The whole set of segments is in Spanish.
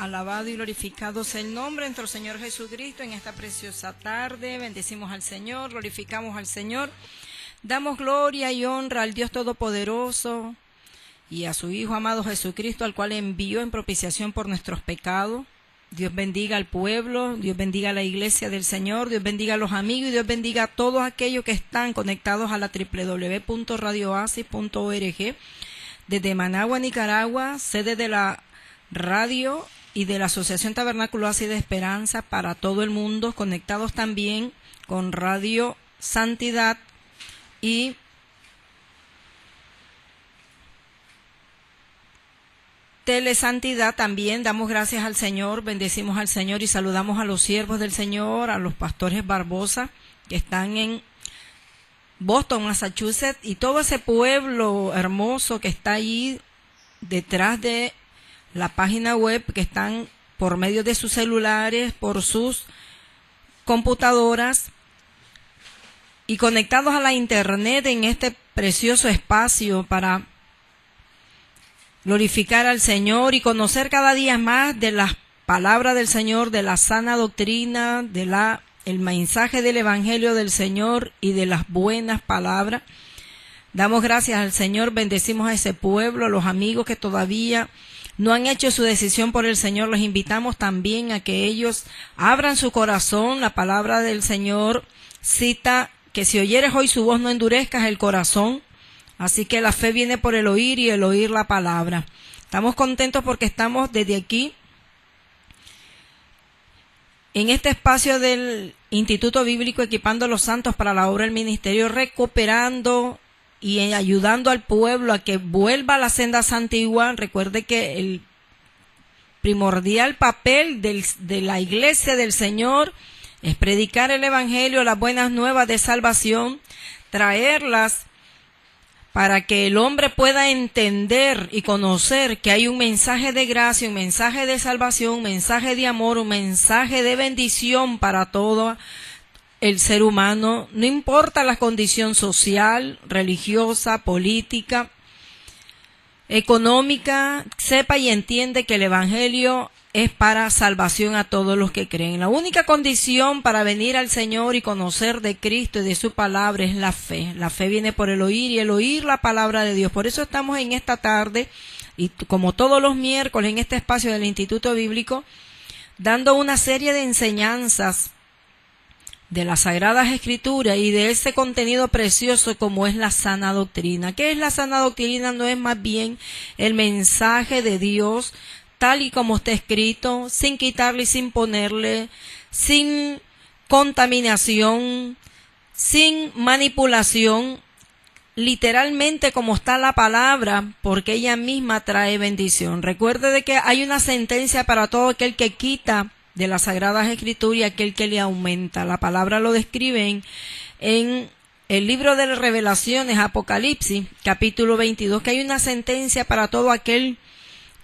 Alabado y glorificado sea el nombre de nuestro Señor Jesucristo en esta preciosa tarde. Bendecimos al Señor, glorificamos al Señor. Damos gloria y honra al Dios Todopoderoso y a su Hijo amado Jesucristo, al cual envió en propiciación por nuestros pecados. Dios bendiga al pueblo, Dios bendiga a la iglesia del Señor, Dios bendiga a los amigos y Dios bendiga a todos aquellos que están conectados a la www.radioasis.org desde Managua, Nicaragua, sede de la radio y de la Asociación Tabernáculo Asis de Esperanza para todo el mundo, conectados también con Radio Santidad y Telesantidad. También damos gracias al Señor, bendecimos al Señor y saludamos a los siervos del Señor, a los pastores Barbosa que están en Boston, Massachusetts, y todo ese pueblo hermoso que está ahí detrás de la página web, que están por medio de sus celulares, por sus computadoras y conectados a la internet en este precioso espacio para glorificar al Señor y conocer cada día más de las palabras del Señor, de la sana doctrina, de el mensaje del Evangelio del Señor y de las buenas palabras. Damos gracias al Señor, bendecimos a ese pueblo, a los amigos que todavía no han hecho su decisión por el Señor. Los invitamos también a que ellos abran su corazón. La palabra del Señor cita que si oyeres hoy su voz no endurezcas el corazón. Así que la fe viene por el oír y el oír la palabra. Estamos contentos porque estamos desde aquí en este espacio del Instituto Bíblico Equipando a los Santos para la obra del ministerio, recuperando y ayudando al pueblo a que vuelva a las sendas antiguas. Recuerde que el primordial papel de la iglesia del Señor es predicar el Evangelio, las buenas nuevas de salvación, traerlas para que el hombre pueda entender y conocer que hay un mensaje de gracia, un mensaje de salvación, un mensaje de amor, un mensaje de bendición para todo el ser humano, no importa la condición social, religiosa, política, económica. Sepa y entiende que el Evangelio es para salvación a todos los que creen. La única condición para venir al Señor y conocer de Cristo y de su palabra es la fe. La fe viene por el oír y el oír la palabra de Dios. Por eso estamos en esta tarde y como todos los miércoles en este espacio del Instituto Bíblico dando una serie de enseñanzas de las Sagradas Escrituras y de ese contenido precioso como es la sana doctrina. ¿Qué es la sana doctrina? No es más bien el mensaje de Dios tal y como está escrito, sin quitarle y sin ponerle, sin contaminación, sin manipulación, literalmente como está la palabra, porque ella misma trae bendición. Recuerde de que hay una sentencia para todo aquel que quita de las Sagradas Escrituras y aquel que le aumenta. La palabra lo describe en el libro de las Revelaciones, Apocalipsis, capítulo 22, que hay una sentencia para todo aquel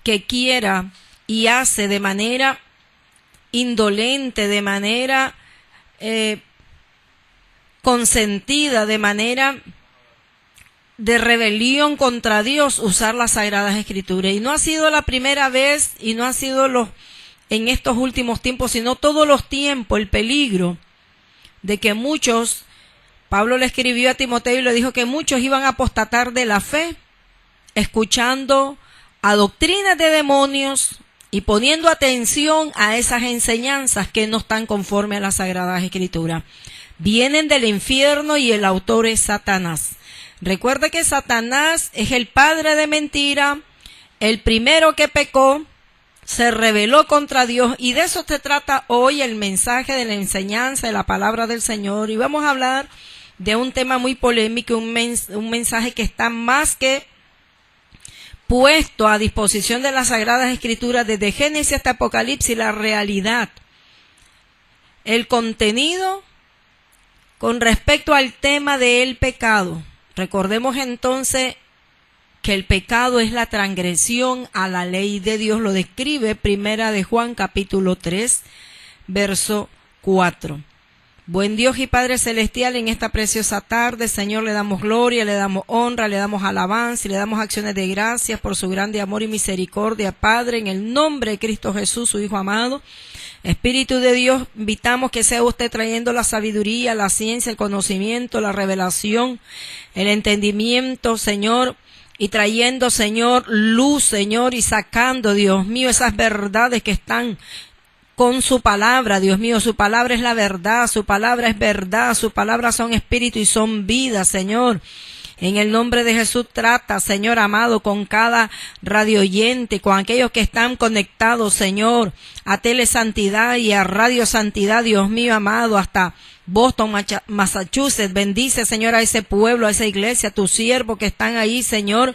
que quiera y hace de manera indolente, de manera consentida, de manera de rebelión contra Dios, usar las Sagradas Escrituras. Y no ha sido la primera vez y no ha sido en estos últimos tiempos, sino todos los tiempos, el peligro de que muchos, Pablo le escribió a Timoteo y le dijo que muchos iban a apostatar de la fe, escuchando a doctrinas de demonios y poniendo atención a esas enseñanzas que no están conforme a las Sagradas Escrituras. Vienen del infierno y el autor es Satanás. Recuerde que Satanás es el padre de mentira, el primero que pecó, se rebeló contra Dios, y de eso se trata hoy el mensaje de la enseñanza de la palabra del Señor. Y vamos a hablar de un tema muy polémico, un mensaje que está más que puesto a disposición de las Sagradas Escrituras desde Génesis hasta Apocalipsis, la realidad, el contenido con respecto al tema del pecado. Recordemos entonces que el pecado es la transgresión a la ley de Dios. Lo describe Primera de Juan capítulo 3, verso 4. Buen Dios y Padre Celestial, en esta preciosa tarde, Señor, le damos gloria, le damos honra, le damos alabanza y le damos acciones de gracias por su grande amor y misericordia, Padre, en el nombre de Cristo Jesús, su Hijo amado. Espíritu de Dios, invitamos que sea usted trayendo la sabiduría, la ciencia, el conocimiento, la revelación, el entendimiento, Señor, y trayendo, Señor, luz, Señor, y sacando, Dios mío, esas verdades que están con su palabra, Dios mío. Su palabra es la verdad, su palabra es verdad, su palabra son espíritu y son vida, Señor. En el nombre de Jesús trata, Señor amado, con cada radio oyente, con aquellos que están conectados, Señor, a Telesantidad y a Radio Santidad, Dios mío amado, hasta Boston, Massachusetts. Bendice, Señor, a ese pueblo, a esa iglesia, a tus siervos que están ahí, Señor,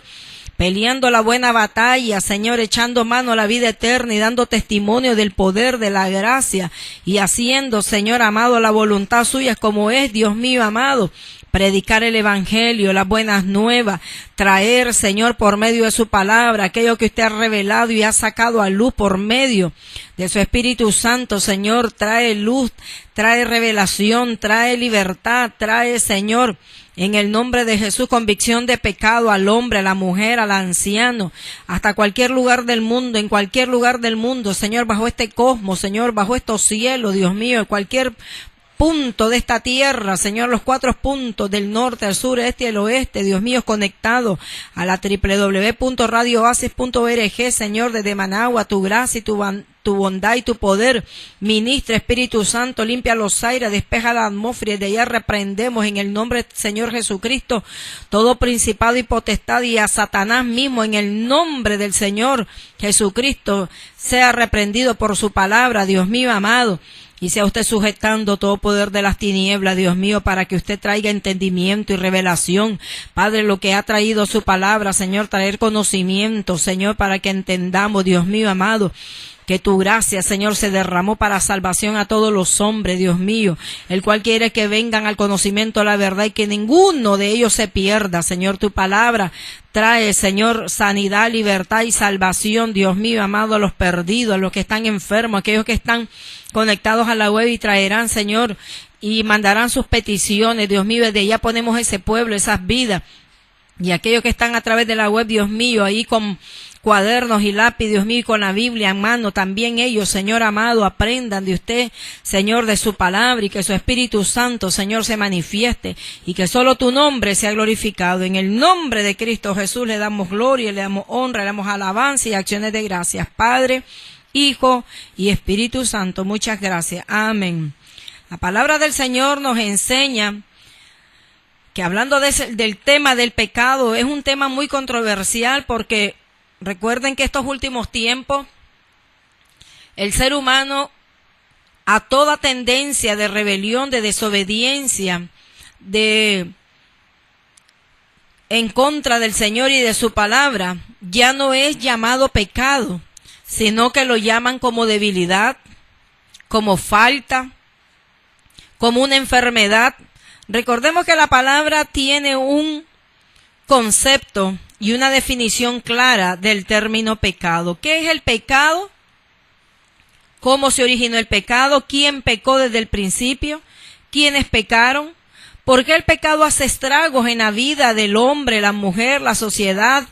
peleando la buena batalla, Señor, echando mano a la vida eterna y dando testimonio del poder, de la gracia y haciendo, Señor amado, la voluntad suya como es, Dios mío amado. Predicar el evangelio, las buenas nuevas, traer, Señor, por medio de su palabra, aquello que usted ha revelado y ha sacado a luz por medio de su Espíritu Santo, Señor, trae luz, trae revelación, trae libertad, trae, Señor, en el nombre de Jesús, convicción de pecado al hombre, a la mujer, al anciano, hasta cualquier lugar del mundo, en cualquier lugar del mundo, Señor, bajo este cosmos, Señor, bajo estos cielos, Dios mío, en cualquier punto de esta tierra, Señor, los 4 puntos del norte, al sur, este y el oeste, Dios mío, conectado a la www.radiooasis.org, Señor, desde Managua, tu gracia y tu bondad y tu poder, ministra, Espíritu Santo, limpia los aires, despeja la atmósfera, y de allá reprendemos en el nombre del Señor Jesucristo todo principado y potestad, y a Satanás mismo en el nombre del Señor Jesucristo sea reprendido por su palabra, Dios mío amado. Y sea usted sujetando todo poder de las tinieblas, Dios mío, para que usted traiga entendimiento y revelación. Padre, lo que ha traído su palabra, Señor, traer conocimiento, Señor, para que entendamos, Dios mío amado, que tu gracia, Señor, se derramó para salvación a todos los hombres, Dios mío, el cual quiere que vengan al conocimiento de la verdad y que ninguno de ellos se pierda, Señor. Tu palabra trae, Señor, sanidad, libertad y salvación, Dios mío, amado, a los perdidos, a los que están enfermos, a aquellos que están conectados a la web, y traerán, Señor, y mandarán sus peticiones, Dios mío. Desde allá ponemos ese pueblo, esas vidas, y aquellos que están a través de la web, Dios mío, ahí con cuadernos y lápiz, Dios mío, y con la Biblia en mano, también ellos, Señor amado, aprendan de usted, Señor, de su palabra, y que su Espíritu Santo, Señor, se manifieste, y que solo tu nombre sea glorificado. En el nombre de Cristo Jesús le damos gloria, le damos honra, le damos alabanza y acciones de gracias, Padre, Hijo y Espíritu Santo. Muchas gracias. Amén. La palabra del Señor nos enseña que, hablando del tema del pecado, es un tema muy controversial, porque recuerden que estos últimos tiempos el ser humano, a toda tendencia de rebelión, de desobediencia, en contra del Señor y de su palabra, ya no es llamado pecado, sino que lo llaman como debilidad, como falta, como una enfermedad. Recordemos que la palabra tiene un concepto y una definición clara del término pecado. ¿Qué es el pecado? ¿Cómo se originó el pecado? ¿Quién pecó desde el principio? ¿Quiénes pecaron? ¿Por qué el pecado hace estragos en la vida del hombre, la mujer, la sociedad,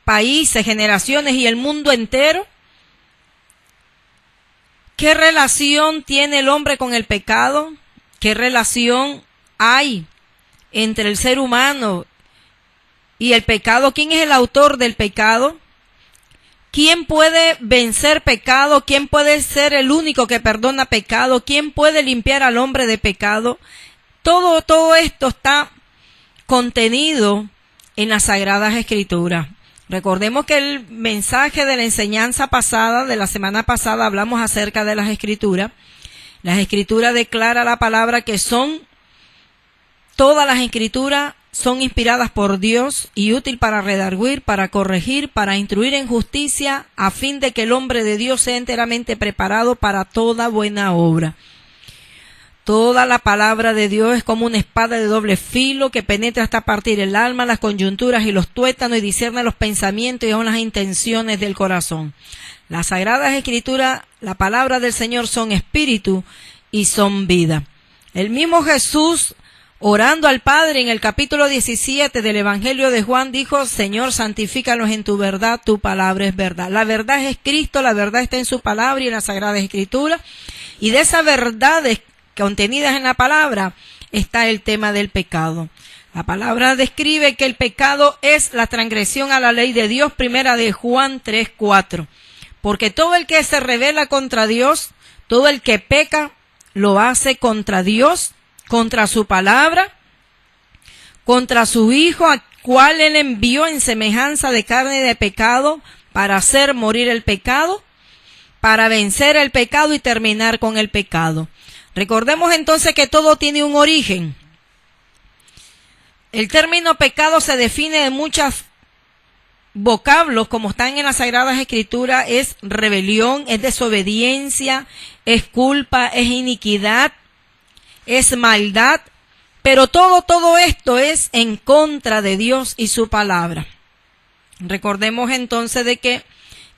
países, generaciones y el mundo entero? ¿Qué relación tiene el hombre con el pecado? ¿Qué relación hay entre el ser humano y el pecado? ¿Quién es el autor del pecado? ¿Quién puede vencer pecado? ¿Quién puede ser el único que perdona pecado? ¿Quién puede limpiar al hombre de pecado? Todo esto está contenido en las Sagradas Escrituras. Recordemos que el mensaje de la enseñanza pasada, de la semana pasada, hablamos acerca de las Escrituras. Las Escrituras declara la palabra que todas las Escrituras son inspiradas por Dios y útil para redarguir, para corregir, para instruir en justicia, a fin de que el hombre de Dios sea enteramente preparado para toda buena obra. Toda la palabra de Dios es como una espada de doble filo que penetra hasta partir el alma, las coyunturas y los tuétanos, y discierne los pensamientos y aun las intenciones del corazón. Las Sagradas Escrituras, la palabra del Señor, son espíritu y son vida. El mismo Jesús, orando al Padre en el capítulo 17 del Evangelio de Juan, dijo: Señor, santifícalos en tu verdad, tu palabra es verdad. La verdad es Cristo, la verdad está en su palabra y en la Sagrada Escritura. Y de esas verdades contenidas en la palabra está el tema del pecado. La palabra describe que el pecado es la transgresión a la ley de Dios, primera de Juan 3:4. Porque todo el que se rebela contra Dios, todo el que peca, lo hace contra Dios, contra su palabra, contra su Hijo, al cual Él envió en semejanza de carne de pecado, para hacer morir el pecado, para vencer el pecado y terminar con el pecado. Recordemos entonces que todo tiene un origen. El término pecado se define de muchos vocablos, como están en las Sagradas Escrituras: es rebelión, es desobediencia, es culpa, es iniquidad, es maldad, pero todo esto es en contra de Dios y su palabra. Recordemos entonces de que,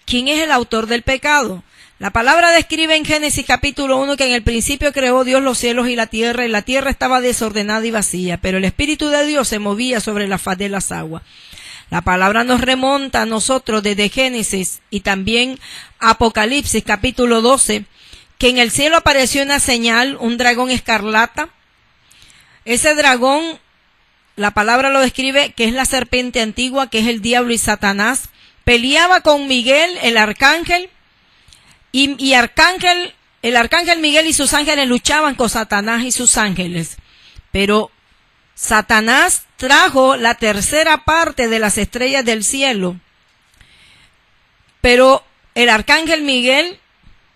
¿quién es el autor del pecado? La palabra describe en Génesis capítulo 1 que en el principio creó Dios los cielos y la tierra estaba desordenada y vacía, pero el Espíritu de Dios se movía sobre la faz de las aguas. La palabra nos remonta a nosotros desde Génesis y también Apocalipsis capítulo 12, que en el cielo apareció una señal, un dragón escarlata. Ese dragón, la palabra lo describe que es la serpiente antigua, que es el diablo y Satanás. Peleaba con Miguel, el arcángel, y el arcángel Miguel y sus ángeles luchaban con Satanás y sus ángeles. Pero Satanás trajo la tercera parte de las estrellas del cielo. Pero el arcángel Miguel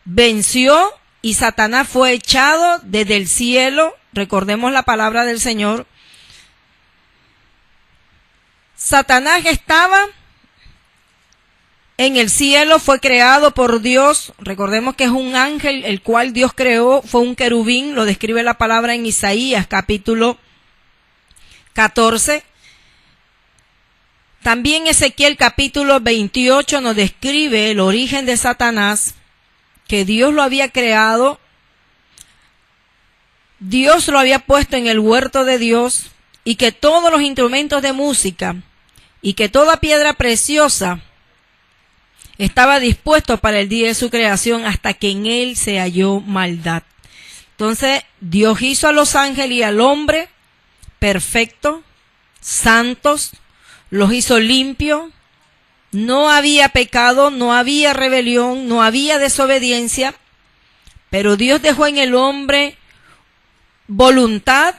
venció y Satanás fue echado desde el cielo. Recordemos la palabra del Señor. Satanás estaba en el cielo, fue creado por Dios. Recordemos que es un ángel, el cual Dios creó, fue un querubín, lo describe la palabra en Isaías capítulo 14. También Ezequiel capítulo 28 nos describe el origen de Satanás, que Dios lo había creado, Dios lo había puesto en el huerto de Dios, y que todos los instrumentos de música y que toda piedra preciosa estaba dispuesto para el día de su creación, hasta que en él se halló maldad. Entonces Dios hizo a los ángeles y al hombre perfectos, santos, los hizo limpios. No había pecado, no había rebelión, no había desobediencia, pero Dios dejó en el hombre voluntad,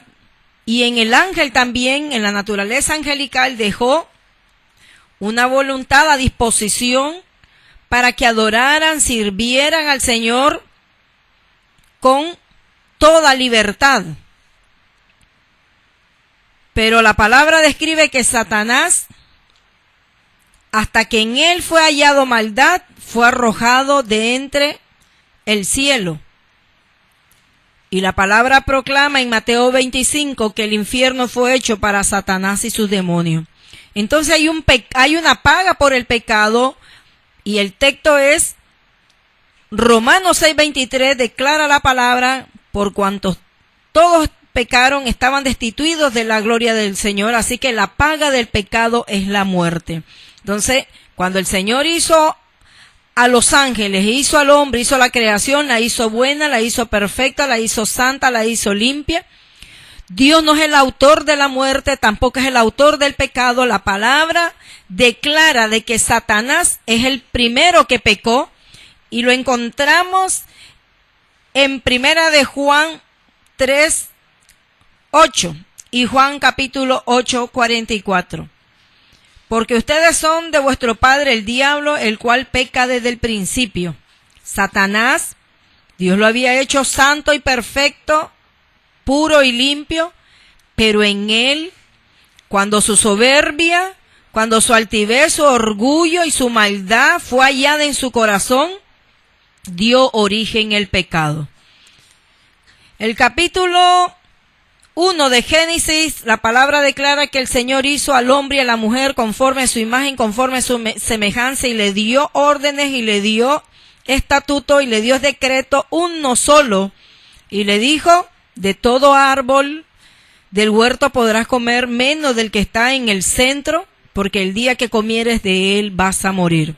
y en el ángel también, en la naturaleza angelical, dejó una voluntad a disposición para que adoraran, sirvieran al Señor con toda libertad. Pero la palabra describe que Satanás, hasta que en él fue hallado maldad, fue arrojado de entre el cielo. Y la palabra proclama en Mateo 25 que el infierno fue hecho para Satanás y sus demonios. Entonces hay una paga por el pecado, y el texto es Romanos 6:23, declara la palabra: por cuanto todos pecaron, estaban destituidos de la gloria del Señor, así que la paga del pecado es la muerte. Entonces, cuando el Señor hizo a los ángeles, hizo al hombre, hizo la creación, la hizo buena, la hizo perfecta, la hizo santa, la hizo limpia. Dios no es el autor de la muerte, tampoco es el autor del pecado. La palabra declara de que Satanás es el primero que pecó, y lo encontramos en primera de Juan 3:8 y Juan capítulo 8:44. Porque ustedes son de vuestro padre el diablo, el cual peca desde el principio. Satanás, Dios lo había hecho santo y perfecto, puro y limpio, pero en él, cuando su soberbia, cuando su altivez, su orgullo y su maldad fue hallada en su corazón, dio origen al pecado. El capítulo 1 de Génesis, la palabra declara que el Señor hizo al hombre y a la mujer conforme a su imagen, conforme a su semejanza, y le dio órdenes, y le dio estatuto, y le dio decreto, uno solo, y le dijo: De todo árbol del huerto podrás comer, menos del que está en el centro, porque el día que comieres de él vas a morir.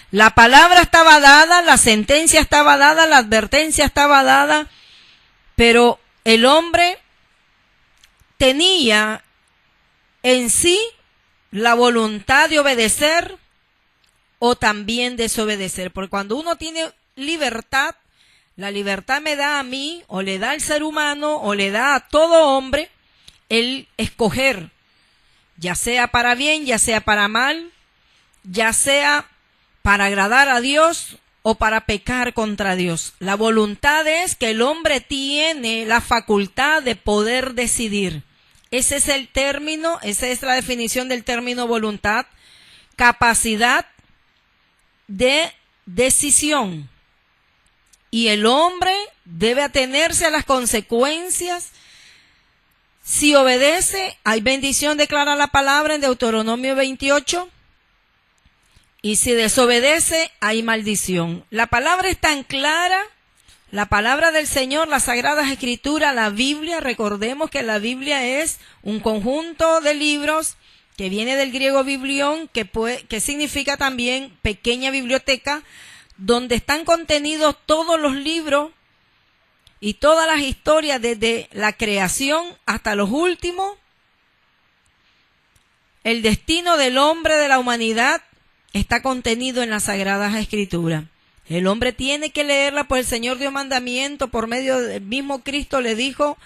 La palabra estaba dada, la sentencia estaba dada, la advertencia estaba dada, pero el hombre tenía en sí la voluntad de obedecer o también desobedecer, porque cuando uno tiene libertad, la libertad me da a mí, o le da al ser humano, o le da a todo hombre, el escoger, ya sea para bien, ya sea para mal, ya sea para agradar a Dios o para pecar contra Dios. La voluntad es que el hombre tiene la facultad de poder decidir. Ese es el término, esa es la definición del término voluntad, capacidad de decisión. Y el hombre debe atenerse a las consecuencias. Si obedece, hay bendición, declara la palabra en Deuteronomio 28. Y si desobedece, hay maldición. La palabra es tan clara, la palabra del Señor, las Sagradas Escrituras, la Biblia. Recordemos que la Biblia es un conjunto de libros que viene del griego biblión, que significa también pequeña biblioteca, donde están contenidos todos los libros y todas las historias desde la creación hasta los últimos. El destino del hombre, de la humanidad, está contenido en las Sagradas Escrituras. El hombre tiene que leerla, pues el Señor dio mandamiento por medio del mismo Cristo. Le dijo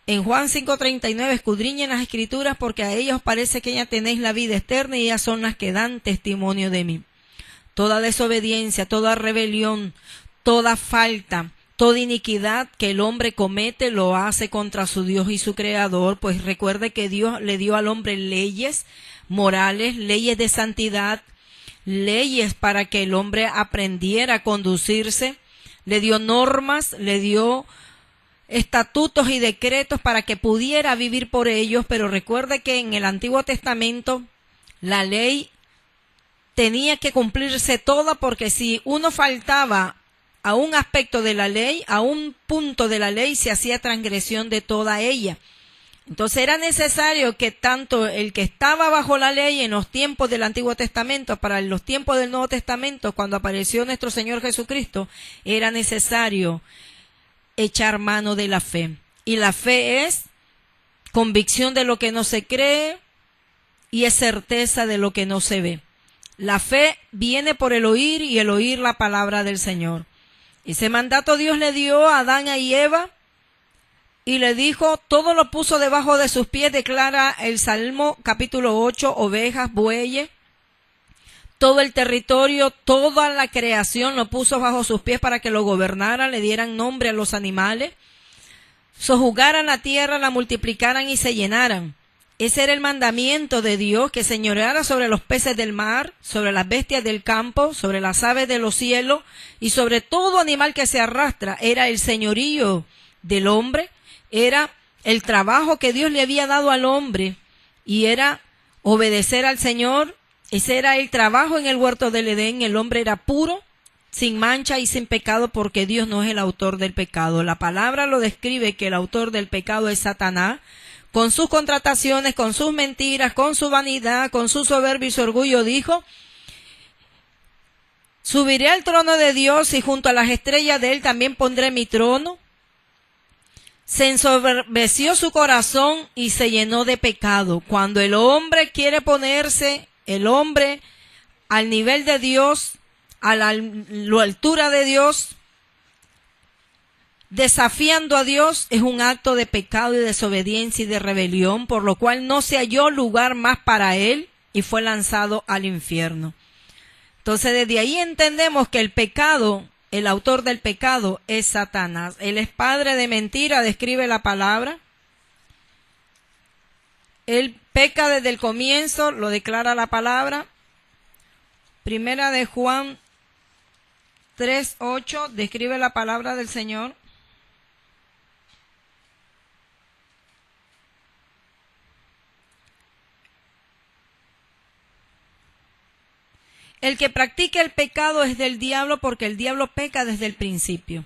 en Juan 5:39, escudriñen las Escrituras porque a ellas os parece que ya tenéis la vida eterna y ellas son las que dan testimonio de mí. Toda desobediencia, toda rebelión, toda falta, toda iniquidad que el hombre comete lo hace contra su Dios y su Creador, pues recuerde que Dios le dio al hombre leyes morales, leyes de santidad, leyes para que el hombre aprendiera a conducirse, le dio normas, le dio estatutos y decretos para que pudiera vivir por ellos, pero recuerde que en el Antiguo Testamento la ley tenía que cumplirse toda, porque si uno faltaba a un aspecto de la ley, a un punto de la ley, se hacía transgresión de toda ella. Entonces era necesario que tanto el que estaba bajo la ley en los tiempos del Antiguo Testamento, para los tiempos del Nuevo Testamento, cuando apareció nuestro Señor Jesucristo, era necesario echar mano de la fe. Y la fe es convicción de lo que no se cree y es certeza de lo que no se ve. La fe viene por el oír y el oír la palabra del Señor. Ese mandato Dios le dio a Adán y Eva y le dijo, todo lo puso debajo de sus pies, declara el Salmo capítulo 8, ovejas, bueyes, todo el territorio, toda la creación lo puso bajo sus pies para que lo gobernaran, le dieran nombre a los animales, sojuzgaran la tierra, la multiplicaran y se llenaran. Ese era el mandamiento de Dios, que señoreara sobre los peces del mar, sobre las bestias del campo, sobre las aves de los cielos y sobre todo animal que se arrastra. Era el señorío del hombre, era el trabajo que Dios le había dado al hombre y era obedecer al Señor. Ese era el trabajo en el huerto del Edén. El hombre era puro, sin mancha y sin pecado, porque Dios no es el autor del pecado. La palabra lo describe que el autor del pecado es Satanás, con sus contrataciones, con sus mentiras, con su vanidad, con su soberbia y su orgullo, dijo, subiré al trono de Dios y junto a las estrellas de él también pondré mi trono. Se ensoberbeció su corazón y se llenó de pecado. Cuando el hombre quiere ponerse, el hombre al nivel de Dios, a la altura de Dios, desafiando a Dios, es un acto de pecado y desobediencia y de rebelión, por lo cual no se halló lugar más para él y fue lanzado al infierno. Entonces desde ahí entendemos que el pecado, el autor del pecado es Satanás. Él es padre de mentira, describe la palabra. Él peca desde el comienzo, lo declara la palabra. Primera de Juan 3:8 describe la palabra del Señor. El que practica el pecado es del diablo, porque el diablo peca desde el principio.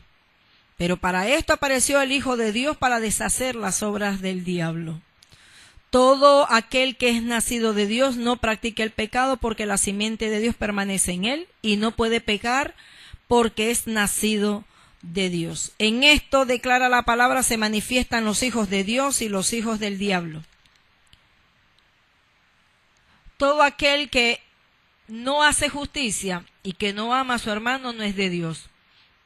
Pero para esto apareció el Hijo de Dios, para deshacer las obras del diablo. Todo aquel que es nacido de Dios no practica el pecado, porque la simiente de Dios permanece en él y no puede pecar porque es nacido de Dios. En esto, declara la palabra, se manifiestan los hijos de Dios y los hijos del diablo. Todo aquel que no hace justicia y que no ama a su hermano no es de Dios,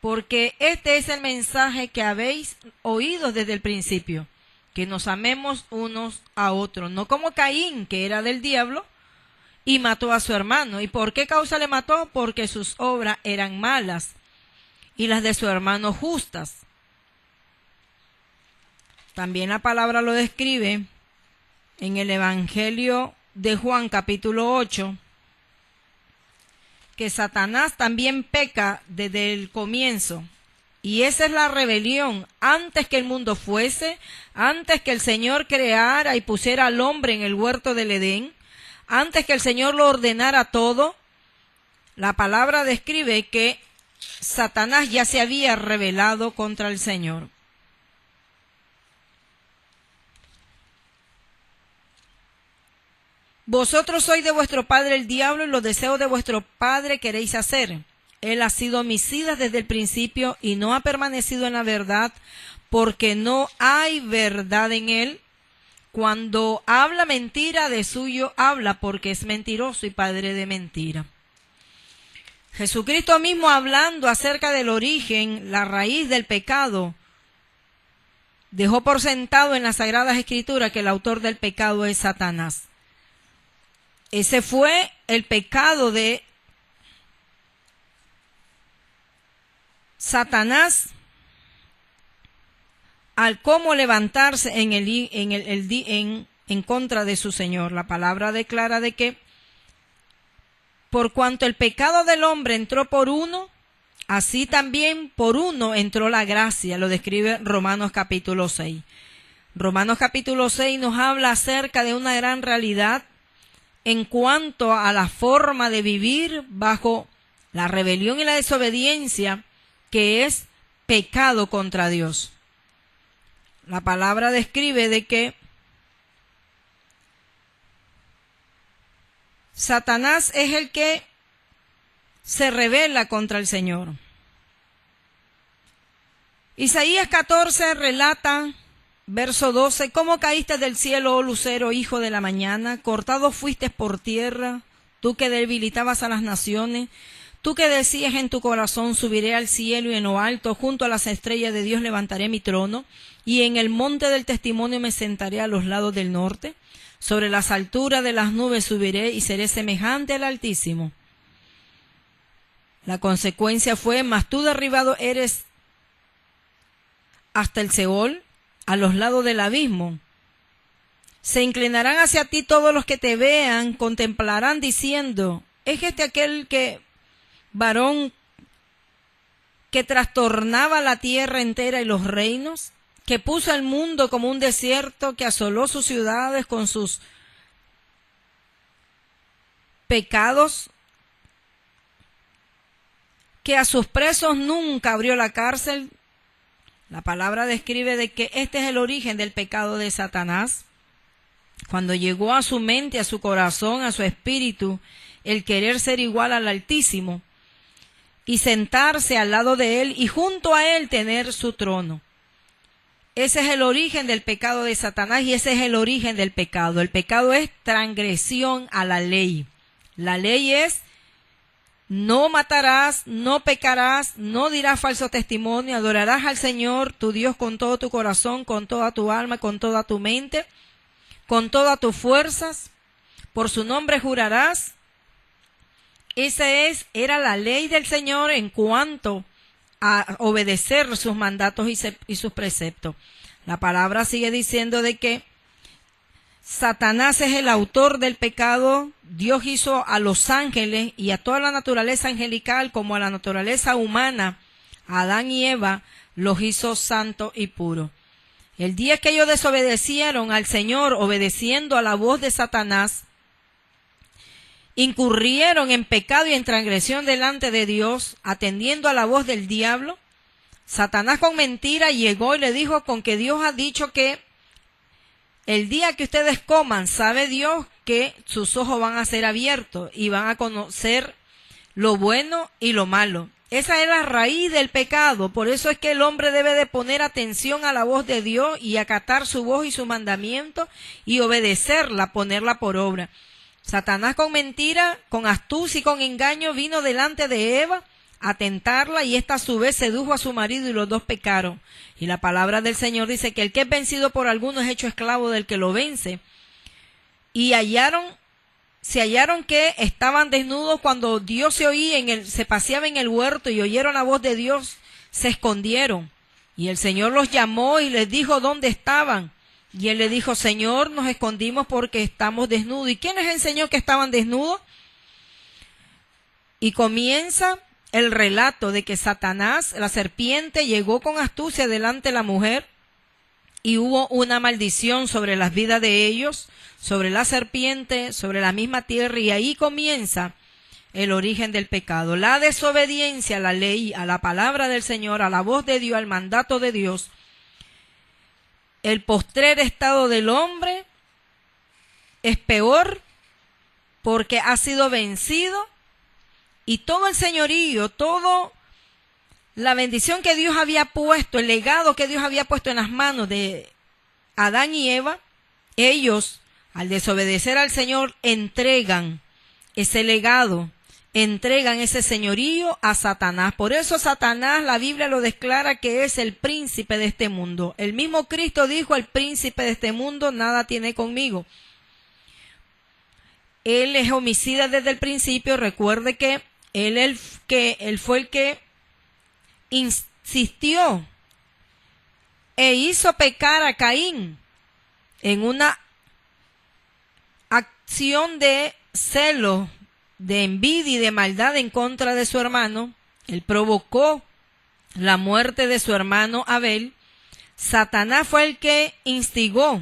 porque este es el mensaje que habéis oído desde el principio, que nos amemos unos a otros, no como Caín, que era del diablo y mató a su hermano. ¿Y por qué causa le mató? Porque sus obras eran malas y las de su hermano justas. También la palabra lo describe en el Evangelio de Juan, capítulo 8, que Satanás también peca desde el comienzo. Y esa es la rebelión. Antes que el mundo fuese, antes que el Señor creara y pusiera al hombre en el huerto del Edén, antes que el Señor lo ordenara todo, la palabra describe que Satanás ya se había rebelado contra el Señor. Vosotros sois de vuestro padre el diablo, y los deseos de vuestro padre queréis hacer. Él ha sido homicida desde el principio y no ha permanecido en la verdad, porque no hay verdad en él. Cuando habla mentira, de suyo habla, porque es mentiroso y padre de mentira. Jesucristo mismo, hablando acerca del origen, la raíz del pecado, dejó por sentado en las Sagradas Escrituras que el autor del pecado es Satanás. Ese fue el pecado de Satanás al cómo levantarse en contra de su Señor. La palabra declara de que por cuanto el pecado del hombre entró por uno, así también por uno entró la gracia. Lo describe Romanos capítulo 6. Romanos capítulo 6 nos habla acerca de una gran realidad en cuanto a la forma de vivir bajo la rebelión y la desobediencia, que es pecado contra Dios. La palabra describe de que Satanás es el que se rebela contra el Señor. Isaías 14 relata, verso 12, ¿cómo caíste del cielo, oh lucero, hijo de la mañana? Cortado fuiste por tierra, tú que debilitabas a las naciones. Tú que decías en tu corazón, subiré al cielo y en lo alto, junto a las estrellas de Dios levantaré mi trono, y en el monte del testimonio me sentaré a los lados del norte. Sobre las alturas de las nubes subiré y seré semejante al Altísimo. La consecuencia fue, mas tú derribado eres hasta el Seol, a los lados del abismo. Se inclinarán hacia ti todos los que te vean, contemplarán diciendo, ¿es este aquel varón que trastornaba la tierra entera y los reinos, que puso el mundo como un desierto, que asoló sus ciudades con sus pecados, que a sus presos nunca abrió la cárcel? La palabra describe de que este es el origen del pecado de Satanás. Cuando llegó a su mente, a su corazón, a su espíritu, el querer ser igual al Altísimo y sentarse al lado de él y junto a él tener su trono. Ese es el origen del pecado de Satanás y ese es el origen del pecado. El pecado es transgresión a la ley. La ley es: no matarás, no pecarás, no dirás falso testimonio, adorarás al Señor tu Dios con todo tu corazón, con toda tu alma, con toda tu mente, con todas tus fuerzas. Por su nombre jurarás. Era la ley del Señor en cuanto a obedecer sus mandatos y sus preceptos. La palabra sigue diciendo de que Satanás es el autor del pecado. Dios hizo a los ángeles y a toda la naturaleza angelical como a la naturaleza humana, a Adán y Eva, los hizo santos y puros. El día que ellos desobedecieron al Señor, obedeciendo a la voz de Satanás, incurrieron en pecado y en transgresión delante de Dios, atendiendo a la voz del diablo. Satanás con mentira llegó y le dijo: con que Dios ha dicho que el día que ustedes coman, sabe Dios que sus ojos van a ser abiertos y van a conocer lo bueno y lo malo. Esa es la raíz del pecado. Por eso es que el hombre debe de poner atención a la voz de Dios y acatar su voz y su mandamiento y obedecerla, ponerla por obra. Satanás con mentira, con astucia y con engaño vino delante de Eva a tentarla, y ésta a su vez sedujo a su marido y los dos pecaron. Y la palabra del Señor dice que el que es vencido por alguno es hecho esclavo del que lo vence. Y se hallaron que estaban desnudos cuando Dios se paseaba en el huerto y oyeron la voz de Dios, se escondieron. Y el Señor los llamó y les dijo dónde estaban. Y él le dijo: Señor, nos escondimos porque estamos desnudos. ¿Y quién les enseñó que estaban desnudos? Y comienza el relato de que Satanás, la serpiente, llegó con astucia delante de la mujer y hubo una maldición sobre las vidas de ellos, sobre la serpiente, sobre la misma tierra, y ahí comienza el origen del pecado. La desobediencia a la ley, a la palabra del Señor, a la voz de Dios, al mandato de Dios. El postrer estado del hombre es peor porque ha sido vencido, y todo el señorío, toda la bendición que Dios había puesto, el legado que Dios había puesto en las manos de Adán y Eva, ellos, al desobedecer al Señor, entregan ese legado, entregan ese señorío a Satanás. Por eso Satanás, la Biblia lo declara que es el príncipe de este mundo. El mismo Cristo dijo: el príncipe de este mundo nada tiene conmigo. Él es homicida desde el principio. Recuerde que él fue el que insistió e hizo pecar a Caín en una acción de celo, de envidia y de maldad en contra de su hermano. Él provocó la muerte de su hermano Abel. Satanás fue el que instigó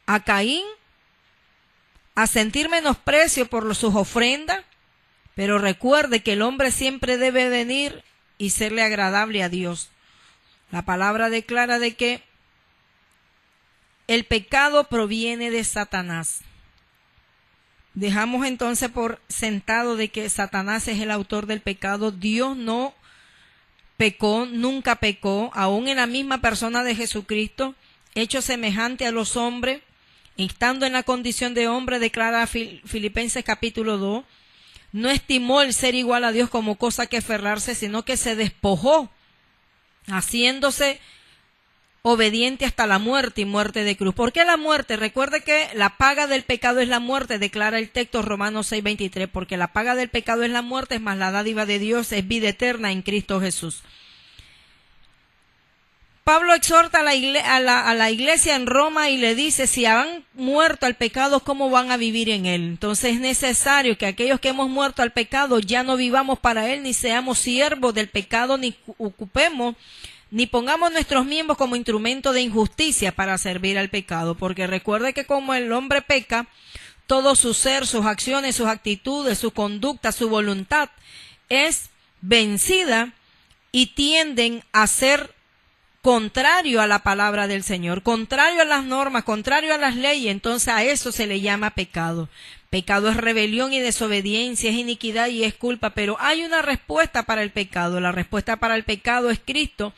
a Caín a sentir menosprecio por sus ofrendas, pero recuerde que el hombre siempre debe venir y serle agradable a Dios. La palabra declara de que el pecado proviene de Satanás. Dejamos entonces por sentado de que Satanás es el autor del pecado. Dios no pecó, nunca pecó, aún en la misma persona de Jesucristo, hecho semejante a los hombres, estando en la condición de hombre, declara Filipenses capítulo 2, no estimó el ser igual a Dios como cosa que aferrarse, sino que se despojó, haciéndose obediente hasta la muerte y muerte de cruz. ¿Por qué la muerte? Recuerde que la paga del pecado es la muerte, declara el texto Romanos 6:23, porque la paga del pecado es la muerte, más la dádiva de Dios es vida eterna en Cristo Jesús. Pablo exhorta a la iglesia en Roma y le dice: si han muerto al pecado, ¿cómo van a vivir en él? Entonces es necesario que aquellos que hemos muerto al pecado ya no vivamos para él, ni seamos siervos del pecado, ni ocupemos, ni pongamos nuestros miembros como instrumento de injusticia para servir al pecado. Porque recuerde que como el hombre peca, todo su ser, sus acciones, sus actitudes, su conducta, su voluntad es vencida y tienden a ser contrario a la palabra del Señor, contrario a las normas, contrario a las leyes. Entonces a eso se le llama pecado. Pecado es rebelión y desobediencia, es iniquidad y es culpa, pero hay una respuesta para el pecado. La respuesta para el pecado es Cristo,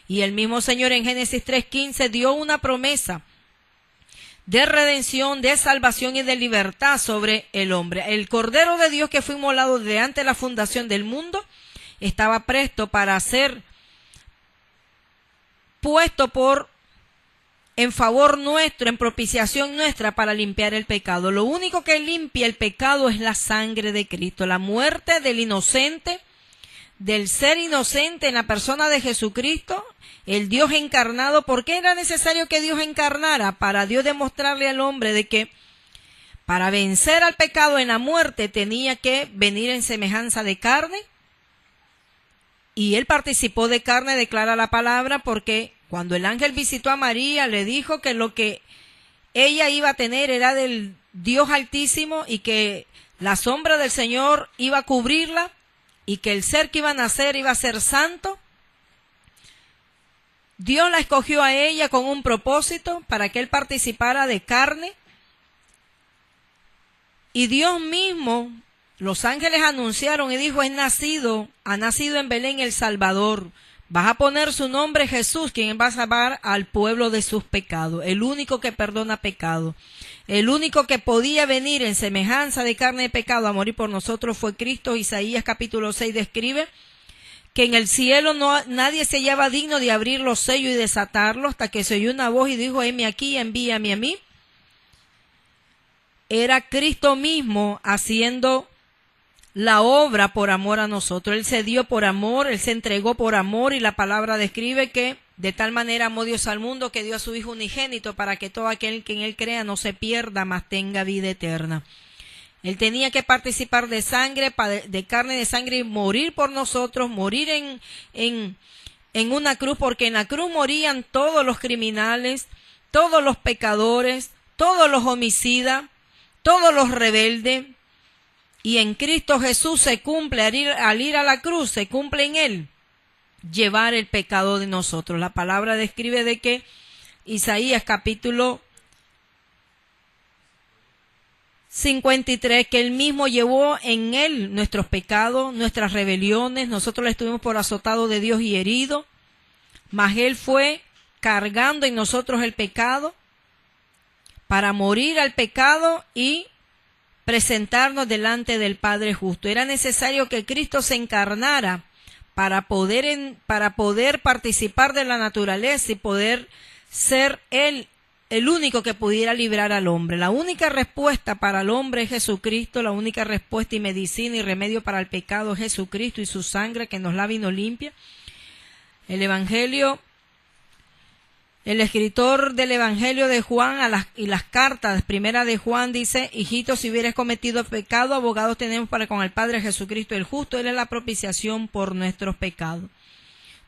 y el mismo Señor en Génesis 3:15 dio una promesa de redención, de salvación y de libertad sobre el hombre. El Cordero de Dios que fue inmolado desde antes de la fundación del mundo estaba presto para ser puesto en favor nuestro, en propiciación nuestra, para limpiar el pecado. Lo único que limpia el pecado es la sangre de Cristo, la muerte del inocente, del ser inocente en la persona de Jesucristo, el Dios encarnado. ¿Por qué era necesario que Dios encarnara? Para Dios demostrarle al hombre de que para vencer al pecado en la muerte tenía que venir en semejanza de carne. Y él participó de carne, declara la palabra, porque cuando el ángel visitó a María, le dijo que lo que ella iba a tener era del Dios Altísimo, y que la sombra del Señor iba a cubrirla, y que el ser que iba a nacer iba a ser santo, Dios la escogió a ella con un propósito para que él participara de carne. Y Dios mismo, los ángeles anunciaron y dijo, ha nacido en Belén el Salvador. Vas a poner su nombre Jesús, quien va a salvar al pueblo de sus pecados, el único que perdona pecado. El único que podía venir en semejanza de carne de pecado a morir por nosotros fue Cristo. Isaías capítulo 6 describe que en el cielo nadie se hallaba digno de abrir los sellos y desatarlos hasta que se oyó una voz y dijo, heme aquí, envíame a mí. Era Cristo mismo haciendo la obra por amor a nosotros. Él se dio por amor, Él se entregó por amor, y la palabra describe que de tal manera amó Dios al mundo que dio a su Hijo unigénito para que todo aquel que en Él crea no se pierda, mas tenga vida eterna. Él tenía que participar de sangre, de carne de sangre, y morir por nosotros, morir en una cruz, porque en la cruz morían todos los criminales, todos los pecadores, todos los homicidas, todos los rebeldes. Y en Cristo Jesús se cumple, al ir a la cruz, se cumple en Él llevar el pecado de nosotros. La palabra describe de que Isaías capítulo 53, que Él mismo llevó en Él nuestros pecados, nuestras rebeliones. Nosotros le estuvimos por azotado de Dios y herido, mas Él fue cargando en nosotros el pecado para morir al pecado y presentarnos delante del Padre justo. Era necesario que Cristo se encarnara para poder participar de la naturaleza y poder ser Él el único que pudiera librar al hombre. La única respuesta para el hombre es Jesucristo, la única respuesta y medicina y remedio para el pecado es Jesucristo y su sangre que nos lava y nos limpia. El escritor del Evangelio de Juan y las cartas, primera de Juan dice, hijitos, si hubierais cometido pecado, abogados tenemos para con el Padre Jesucristo el justo, Él es la propiciación por nuestros pecados.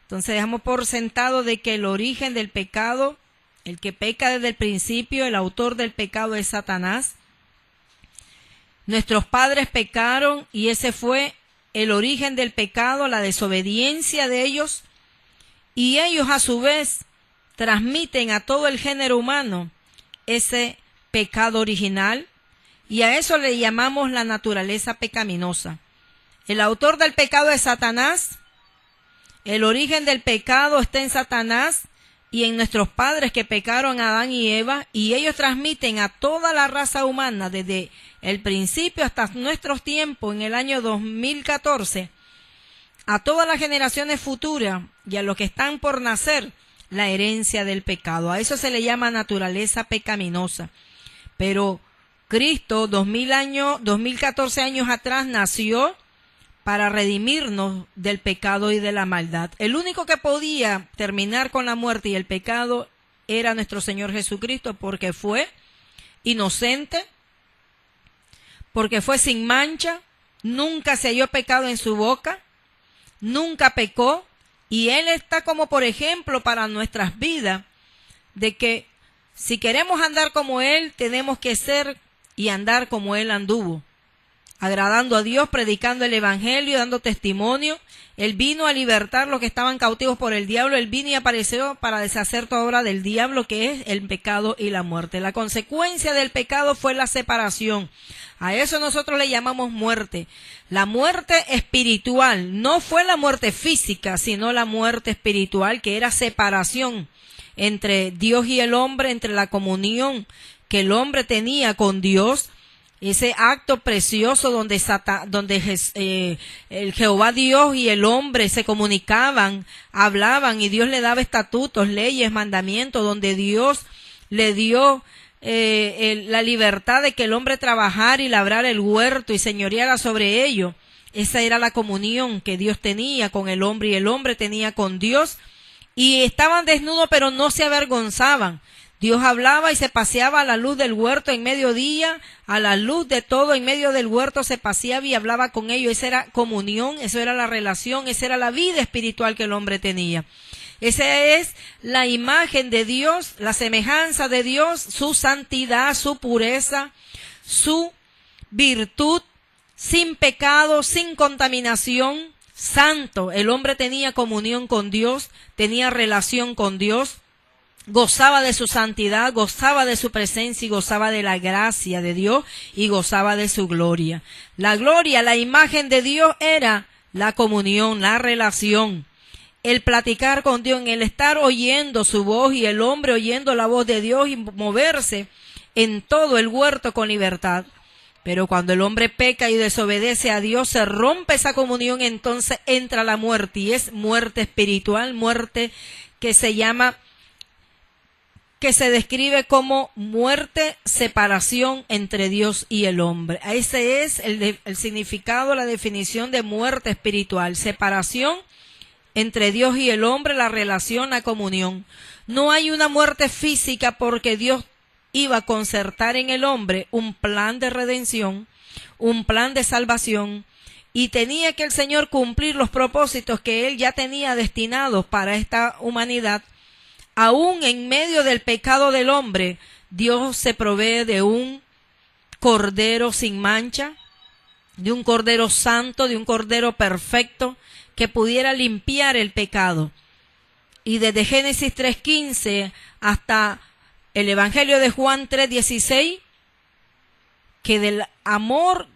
Entonces dejamos por sentado de que el origen del pecado, el que peca desde el principio, el autor del pecado es Satanás. Nuestros padres pecaron y ese fue el origen del pecado, la desobediencia de ellos, y ellos a su vez transmiten a todo el género humano ese pecado original, y a eso le llamamos la naturaleza pecaminosa. El autor del pecado es Satanás, el origen del pecado está en Satanás y en nuestros padres que pecaron, Adán y Eva, y ellos transmiten a toda la raza humana desde el principio hasta nuestros tiempos, en el año 2014, a todas las generaciones futuras y a los que están por nacer, la herencia del pecado. A eso se le llama naturaleza pecaminosa. Pero Cristo, 2014 años atrás, nació para redimirnos del pecado y de la maldad. El único que podía terminar con la muerte y el pecado era nuestro Señor Jesucristo, porque fue inocente, porque fue sin mancha, nunca se halló pecado en su boca, nunca pecó, y Él está como por ejemplo para nuestras vidas, de que si queremos andar como Él, tenemos que ser y andar como Él anduvo, agradando a Dios, predicando el Evangelio, dando testimonio. Él vino a libertar los que estaban cautivos por el diablo. Él vino y apareció para deshacer toda obra del diablo, que es el pecado y la muerte. La consecuencia del pecado fue la separación. A eso nosotros le llamamos muerte. La muerte espiritual no fue la muerte física, sino la muerte espiritual, que era separación entre Dios y el hombre, entre la comunión que el hombre tenía con Dios. Ese acto precioso donde el Jehová Dios y el hombre se comunicaban, hablaban, y Dios le daba estatutos, leyes, mandamientos, donde Dios le dio la libertad de que el hombre trabajara y labrara el huerto y señoreara sobre ello. Esa era la comunión que Dios tenía con el hombre y el hombre tenía con Dios, y estaban desnudos pero no se avergonzaban. Dios hablaba y se paseaba a la luz del huerto en mediodía, a la luz de todo en medio del huerto se paseaba y hablaba con ellos. Esa era comunión, eso era la relación, esa era la vida espiritual que el hombre tenía. Esa es la imagen de Dios, la semejanza de Dios, su santidad, su pureza, su virtud, sin pecado, sin contaminación, santo. El hombre tenía comunión con Dios, tenía relación con Dios, gozaba de su santidad, gozaba de su presencia y gozaba de la gracia de Dios y gozaba de su gloria. La gloria, la imagen de Dios era la comunión, la relación, el platicar con Dios, el estar oyendo su voz y el hombre oyendo la voz de Dios y moverse en todo el huerto con libertad. Pero cuando el hombre peca y desobedece a Dios, se rompe esa comunión, entonces entra la muerte, y es muerte espiritual, muerte que se describe como muerte, separación entre Dios y el hombre. Ese es el significado, la definición de muerte espiritual, separación entre Dios y el hombre, la relación, la comunión. No hay una muerte física porque Dios iba a concertar en el hombre un plan de redención, un plan de salvación, y tenía que el Señor cumplir los propósitos que Él ya tenía destinados para esta humanidad. Aún en medio del pecado del hombre, Dios se provee de un cordero sin mancha, de un cordero santo, de un cordero perfecto, que pudiera limpiar el pecado. Y desde Génesis 3:15 hasta el Evangelio de Juan 3:16, que del amor,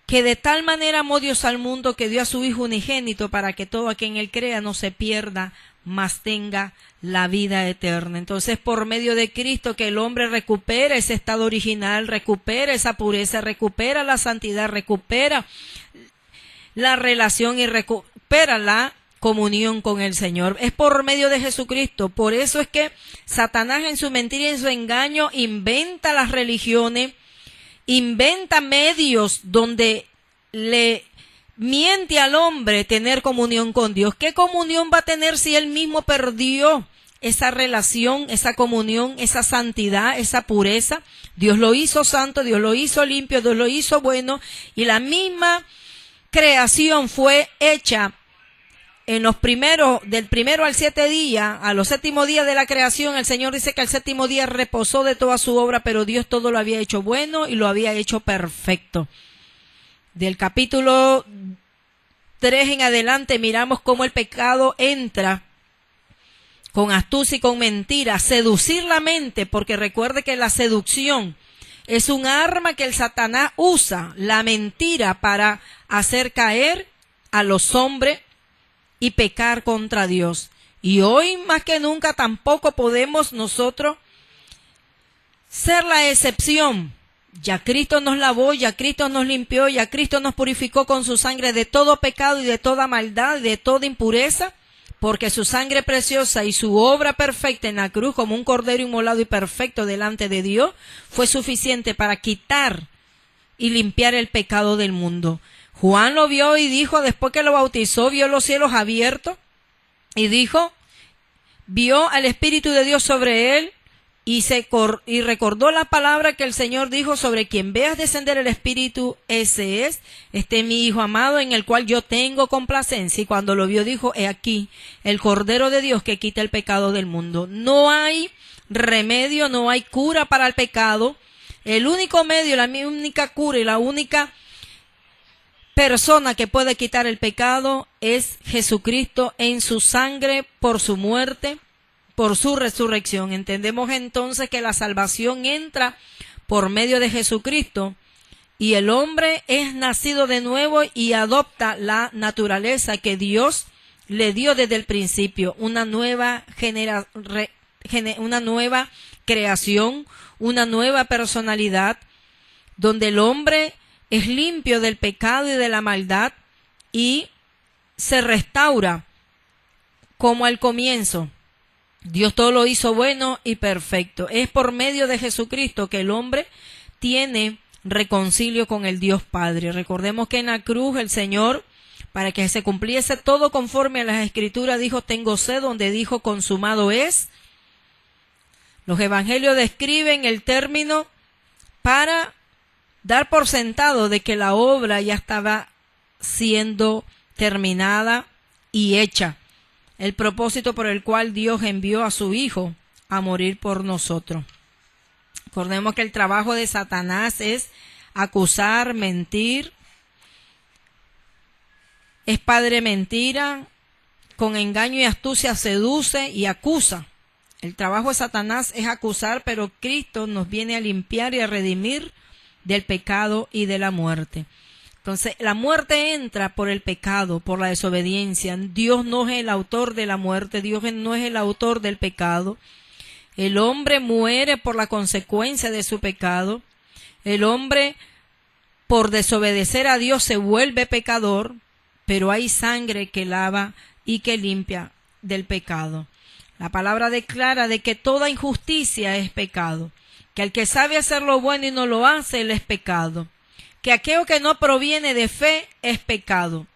que de tal manera amó Dios al mundo que dio a su Hijo unigénito para que todo a quien Él crea no se pierda, mas tenga la vida eterna. Entonces, por medio de Cristo, que el hombre recupera ese estado original, recupera esa pureza, recupera la santidad, recupera la relación y recupera la comunión con el Señor. Es por medio de Jesucristo. Por eso es que Satanás, en su mentira y en su engaño, inventa las religiones, inventa medios donde le miente al hombre tener comunión con Dios. ¿Qué comunión va a tener si él mismo perdió esa relación, esa comunión, esa santidad, esa pureza? Dios lo hizo santo, Dios lo hizo limpio, Dios lo hizo bueno, y la misma creación fue hecha en los primeros, del 1 al 7 días, a los 7º días de la creación. El Señor dice que al 7º día reposó de toda su obra, pero Dios todo lo había hecho bueno y lo había hecho perfecto. Del capítulo 3 en adelante miramos cómo el pecado entra con astucia y con mentira, seducir la mente, porque recuerde que la seducción es un arma que el Satanás usa, la mentira, para hacer caer a los hombres y pecar contra Dios. Y hoy más que nunca tampoco podemos nosotros ser la excepción. Ya Cristo nos lavó, ya Cristo nos limpió, ya Cristo nos purificó con su sangre de todo pecado y de toda maldad y de toda impureza, porque su sangre preciosa y su obra perfecta en la cruz, como un cordero inmolado y perfecto delante de Dios, fue suficiente para quitar y limpiar el pecado del mundo. Juan lo vio y dijo, después que lo bautizó, vio los cielos abiertos y dijo, vio al Espíritu de Dios sobre él, y recordó la palabra que el Señor dijo: sobre quien veas descender el Espíritu, ese es, mi Hijo amado, en el cual yo tengo complacencia. Y cuando lo vio dijo: he aquí el Cordero de Dios que quita el pecado del mundo. No hay remedio, no hay cura para el pecado. El único medio, la única cura y la única persona que puede quitar el pecado es Jesucristo, en su sangre, por su muerte, por su resurrección. Entendemos entonces que la salvación entra por medio de Jesucristo, y el hombre es nacido de nuevo y adopta la naturaleza que Dios le dio desde el principio, una nueva una nueva creación, una nueva personalidad, donde el hombre es limpio del pecado y de la maldad y se restaura como al comienzo. Dios todo lo hizo bueno y perfecto. Es por medio de Jesucristo que el hombre tiene reconcilio con el Dios Padre. Recordemos que en la cruz el Señor, para que se cumpliese todo conforme a las Escrituras, dijo: tengo sed, donde dijo: consumado es. Los evangelios describen el término para dar por sentado de que la obra ya estaba siendo terminada y hecha. El propósito por el cual Dios envió a su Hijo a morir por nosotros. Recordemos que el trabajo de Satanás es acusar, mentir, es padre de mentira, con engaño y astucia seduce y acusa. El trabajo de Satanás es acusar, pero Cristo nos viene a limpiar y a redimir del pecado y de la muerte. Entonces, la muerte entra por el pecado, por la desobediencia. Dios no es el autor de la muerte, Dios no es el autor del pecado. El hombre muere por la consecuencia de su pecado. El hombre, por desobedecer a Dios, se vuelve pecador, pero hay sangre que lava y que limpia del pecado. La palabra declara de que toda injusticia es pecado, que el que sabe hacer lo bueno y no lo hace, él es pecado, que aquello que no proviene de fe es pecado,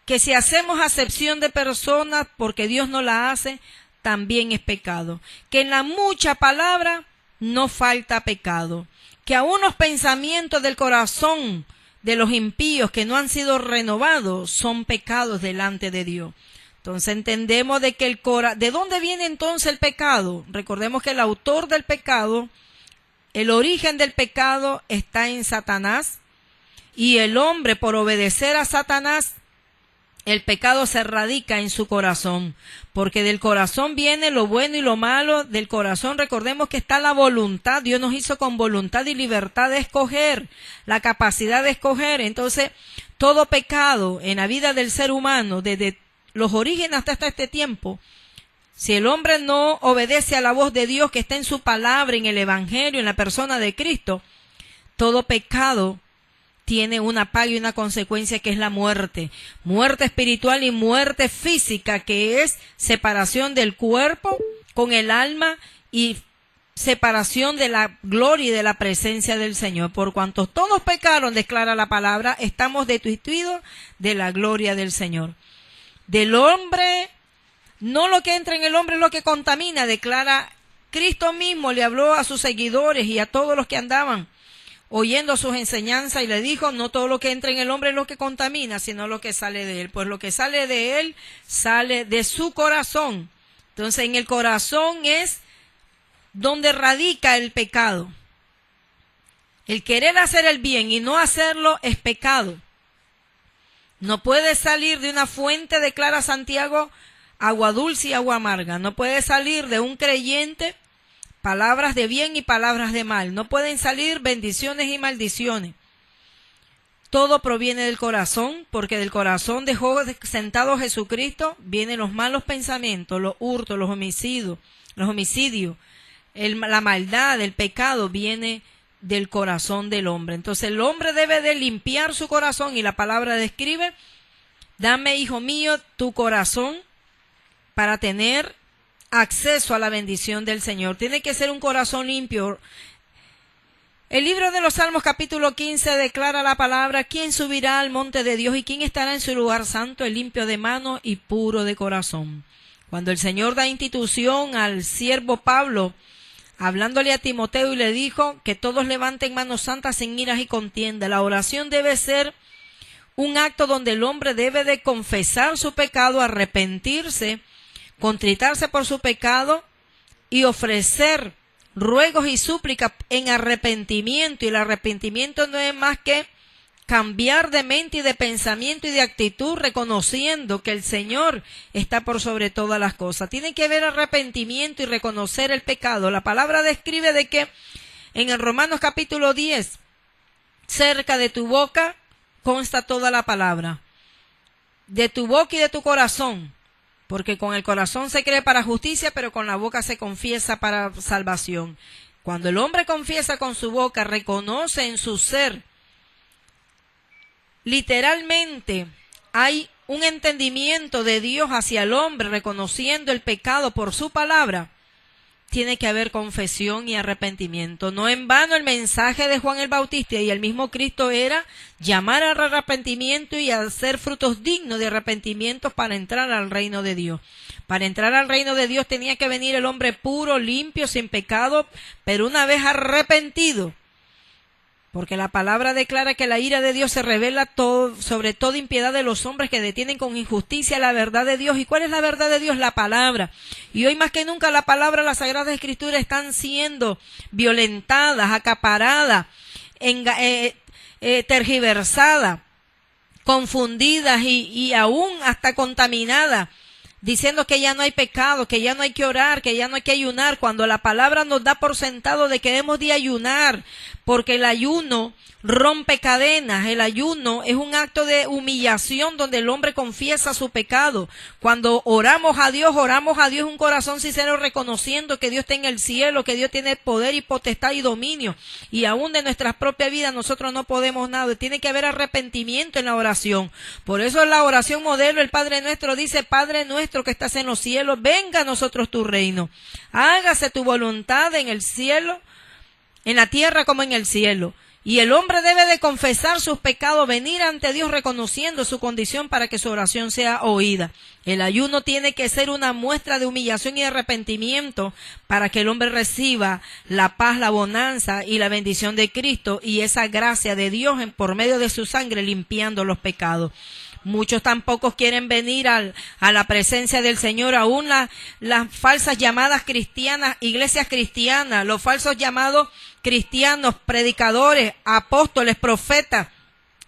que si hacemos acepción de personas porque Dios no la hace, también es pecado, que en la mucha palabra no falta pecado, que aún los pensamientos del corazón de los impíos que no han sido renovados son pecados delante de Dios. Entonces entendemos de que ¿de dónde viene entonces el pecado? Recordemos que el autor del pecado, el origen del pecado está en Satanás, y el hombre, por obedecer a Satanás, el pecado se radica en su corazón, porque del corazón viene lo bueno y lo malo. Del corazón, recordemos que está la voluntad. Dios nos hizo con voluntad y libertad de escoger, la capacidad de escoger. Entonces, todo pecado en la vida del ser humano, desde los orígenes hasta este tiempo, si el hombre no obedece a la voz de Dios que está en su palabra, en el Evangelio, en la persona de Cristo, todo pecado tiene una paga y una consecuencia, que es la muerte. Muerte espiritual y muerte física, que es separación del cuerpo con el alma y separación de la gloria y de la presencia del Señor. Por cuanto todos pecaron, declara la palabra, estamos destituidos de la gloria del Señor. Del hombre, no lo que entra en el hombre es lo que contamina, declara Cristo mismo. Le habló a sus seguidores y a todos los que andaban oyendo sus enseñanzas, y le dijo: no todo lo que entra en el hombre es lo que contamina, sino lo que sale de él. Pues lo que sale de él sale de su corazón. Entonces, en el corazón es donde radica el pecado. El querer hacer el bien y no hacerlo es pecado. No puede salir de una fuente, declara Santiago, agua dulce y agua amarga. No puede salir de un creyente palabras de bien y palabras de mal. No pueden salir bendiciones y maldiciones. Todo proviene del corazón, porque del corazón dejó sentado Jesucristo, vienen los malos pensamientos, los hurtos, los homicidios, la maldad, el pecado viene del corazón del hombre. Entonces el hombre debe de limpiar su corazón, y la palabra describe: dame, hijo mío, tu corazón para tener acceso a la bendición del Señor. Tiene que ser un corazón limpio. El libro de los Salmos, capítulo 15, declara la palabra: ¿quién subirá al monte de Dios y quién estará en su lugar santo? El limpio de mano y puro de corazón. Cuando el Señor da institución al siervo Pablo, hablándole a Timoteo, y le dijo que todos levanten manos santas sin iras y contienda. La oración debe ser un acto donde el hombre debe de confesar su pecado, arrepentirse, contritarse por su pecado y ofrecer ruegos y súplicas en arrepentimiento. Y el arrepentimiento no es más que cambiar de mente y de pensamiento y de actitud, reconociendo que el Señor está por sobre todas las cosas. Tiene que haber arrepentimiento y reconocer el pecado. La palabra describe de que en el Romanos capítulo 10, cerca de tu boca consta toda la palabra, de tu boca y de tu corazón, porque con el corazón se cree para justicia, pero con la boca se confiesa para salvación. Cuando el hombre confiesa con su boca, reconoce en su ser, literalmente hay un entendimiento de Dios hacia el hombre, reconociendo el pecado por su palabra. Tiene que haber confesión y arrepentimiento. No en vano el mensaje de Juan el Bautista y el mismo Cristo era llamar al arrepentimiento y a hacer frutos dignos de arrepentimiento para entrar al reino de Dios. Para entrar al reino de Dios tenía que venir el hombre puro, limpio, sin pecado, pero una vez arrepentido. Porque la palabra declara que la ira de Dios se revela sobre toda impiedad de los hombres que detienen con injusticia la verdad de Dios. ¿Y cuál es la verdad de Dios? La palabra. Y hoy más que nunca la palabra, las Sagradas Escrituras están siendo violentadas, acaparadas, tergiversadas. confundidas y aún hasta contaminadas, diciendo que ya no hay pecado, que ya no hay que orar, que ya no hay que ayunar, cuando la palabra nos da por sentado de que debemos de ayunar, porque el ayuno rompe cadenas. El ayuno es un acto de humillación donde el hombre confiesa su pecado. Cuando oramos a Dios un corazón sincero, reconociendo que Dios está en el cielo, que Dios tiene poder y potestad y dominio, y aún de nuestras propias vidas nosotros no podemos nada. Tiene que haber arrepentimiento en la oración. Por eso en la oración modelo el Padre Nuestro dice: Padre nuestro que estás en los cielos, venga a nosotros tu reino, hágase tu voluntad en el cielo, en la tierra como en el cielo. Y el hombre debe de confesar sus pecados, venir ante Dios reconociendo su condición para que su oración sea oída. El ayuno tiene que ser una muestra de humillación y de arrepentimiento para que el hombre reciba la paz, la bonanza y la bendición de Cristo y esa gracia de Dios por medio de su sangre limpiando los pecados. Muchos tampoco quieren venir a la presencia del Señor, aún las falsas llamadas cristianas, iglesias cristianas, los falsos llamados cristianos, predicadores, apóstoles, profetas,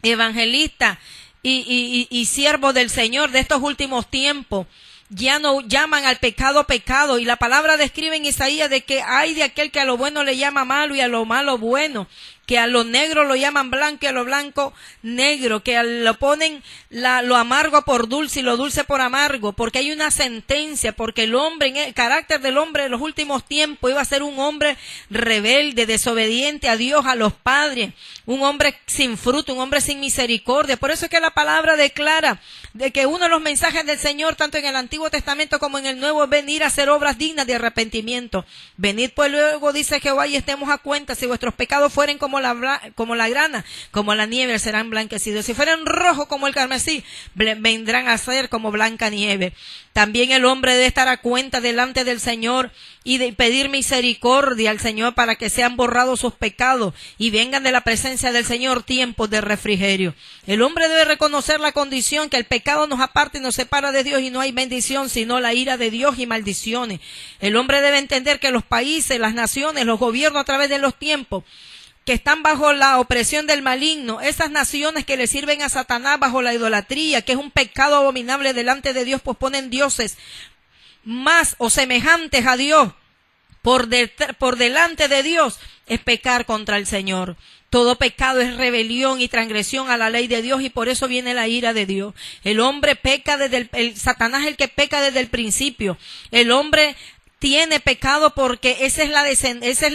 evangelistas y siervos del Señor de estos últimos tiempos. Ya no llaman al pecado pecado, y la palabra describe en Isaías de que hay de aquel que a lo bueno le llama malo y a lo malo bueno, que a lo negro lo llaman blanco y a lo blanco negro, que lo ponen lo amargo por dulce y lo dulce por amargo, porque hay una sentencia, porque el hombre, en el carácter del hombre de los últimos tiempos, iba a ser un hombre rebelde, desobediente a Dios, a los padres, un hombre sin fruto, un hombre sin misericordia. Por eso es que la palabra declara de que uno de los mensajes del Señor, tanto en el Antiguo Testamento como en el Nuevo, es venir a hacer obras dignas de arrepentimiento. Venid pues luego, dice Jehová, y estemos a cuenta, si vuestros pecados fueren como la grana, como la nieve, serán blanquecidos. Si fueran rojos como el carmesí, vendrán a ser como blanca nieve. También el hombre debe estar a cuenta delante del Señor y de pedir misericordia al Señor para que sean borrados sus pecados y vengan de la presencia del Señor tiempos de refrigerio. El hombre debe reconocer la condición que el pecado nos aparta y nos separa de Dios, y no hay bendición sino la ira de Dios y maldiciones. El hombre debe entender que los países, las naciones, los gobiernos a través de los tiempos que están bajo la opresión del maligno, esas naciones que le sirven a Satanás bajo la idolatría, que es un pecado abominable delante de Dios, pues ponen dioses más o semejantes a Dios por delante de Dios, es pecar contra el Señor. Todo pecado es rebelión y transgresión a la ley de Dios, y por eso viene la ira de Dios. El hombre peca Satanás es el que peca desde el principio. El hombre tiene pecado porque esa es la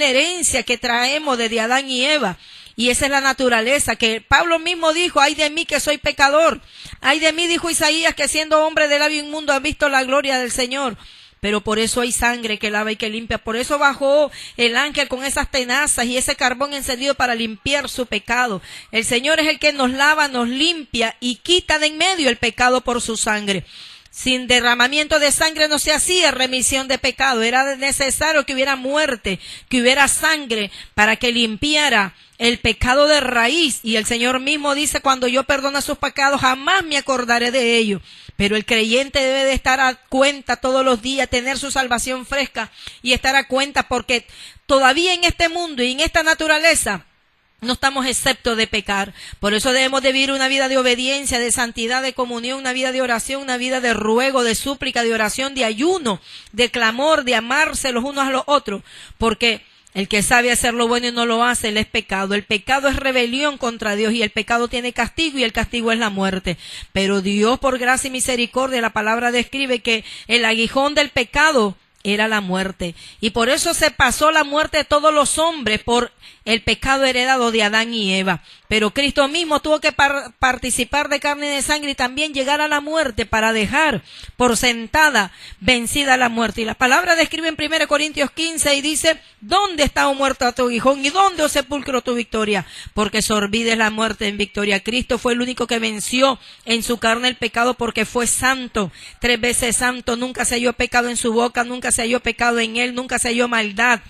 herencia que traemos desde Adán y Eva, y esa es la naturaleza que Pablo mismo dijo: ay de mí que soy pecador, ay de mí, dijo Isaías, que siendo hombre de labio inmundo ha visto la gloria del Señor. Pero por eso hay sangre que lava y que limpia, por eso bajó el ángel con esas tenazas y ese carbón encendido para limpiar su pecado. El Señor es el que nos lava, nos limpia y quita de en medio el pecado por su sangre. Sin derramamiento de sangre no se hacía remisión de pecado. Era necesario que hubiera muerte, que hubiera sangre para que limpiara el pecado de raíz. Y el Señor mismo dice: cuando yo perdono sus pecados, jamás me acordaré de ellos. Pero el creyente debe de estar a cuenta todos los días, tener su salvación fresca y estar a cuenta, porque todavía en este mundo y en esta naturaleza no estamos exceptos de pecar. Por eso debemos de vivir una vida de obediencia, de santidad, de comunión, una vida de oración, una vida de ruego, de súplica, de oración, de ayuno, de clamor, de amarse los unos a los otros. Porque el que sabe hacer lo bueno y no lo hace, él es pecado. El pecado es rebelión contra Dios, y el pecado tiene castigo, y el castigo es la muerte. Pero Dios, por gracia y misericordia, la palabra describe que el aguijón del pecado era la muerte. Y por eso se pasó la muerte de todos los hombres por el pecado heredado de Adán y Eva. Pero Cristo mismo tuvo que participar de carne y de sangre y también llegar a la muerte para dejar por sentada vencida la muerte. Y la palabra describe en 1 Corintios 15 y dice: ¿dónde está, oh muerto, tu aguijón? ¿Y dónde, oh sepulcro, tu victoria? Porque sorbides la muerte en victoria. Cristo fue el único que venció en su carne el pecado, porque fue santo, 3 veces santo. Nunca se halló pecado en su boca, nunca se halló pecado en él, nunca se halló maldad.